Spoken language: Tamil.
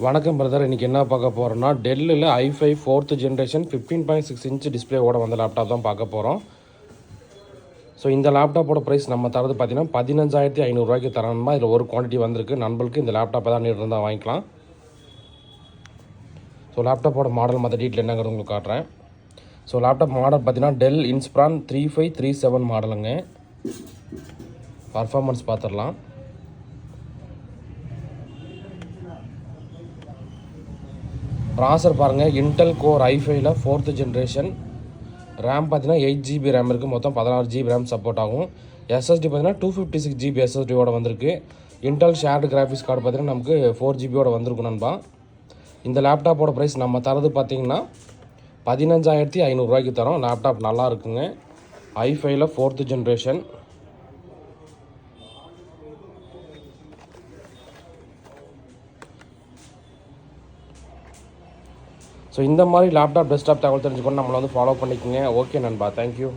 வணக்கம் பிரதர். இன்றைக்கி என்ன பார்க்க போகிறோன்னா டெல்லில் i5 4th ஜென்ரேஷன் 15.6 இன்ச் டிஸ்பிளேவோட வந்த லேப்டாப் தான் பார்க்க போகிறோம். ஸோ இந்த லேப்டாப்போட ப்ரைஸ் நம்ம தரது பார்த்தீங்கன்னா 15,500 தரணுமா. இதில் ஒரு குவான்டிட்டி வந்திருக்கு. நண்பர்களுக்கு இந்த லேப்டாப்பை தான் நீட் இருந்தால் வாங்கிக்கலாம். ஸோ லேப்டாப்போட மாடல் மற்ற டீட்டெயில் என்னங்கிறது உங்களுக்கு காட்டுறேன். ஸோ லேப்டாப் மாடல் பார்த்தீங்கன்னா டெல் இன்ஸ்பிரான் 3537 மாடலுங்க. பர்ஃபார்மன்ஸ் பார்த்துடலாம். ப்ராசர் பாருங்கள், இன்டெல் கோர் i5ல 4th ஜென்ரேஷன். ரேம் பார்த்தீங்கன்னா 8 GB ரேம் இருக்குது. மொத்தம் 16 GB ரேம் சப்போர்ட் ஆகும். SSD பார்த்தீங்கன்னா 256 GB SSDயோட வந்திருக்கு. இன்டெல் ஷேர்டு கிராஃபிக்ஸ் கார்டு பார்த்தீங்கன்னா நமக்கு 4 GBயோட வந்திருக்கும் நண்பா. இந்த லேப்டாப்போட ப்ரைஸ் நம்ம தரது பார்த்தீங்கன்னா 15,500 தரோம். லேப்டாப் நல்லா இருக்குங்க. i5ல 4th ஜென்ரேஷன். ஸோ இந்த மாதிரி லேப்டாப் டெஸ்க்டாப் தகவல் தெரிஞ்சுக்கணும் நம்மளை ஃபாலோ பண்ணிக்கோங்க. ஓகே நண்பா, தேங்க்யூ.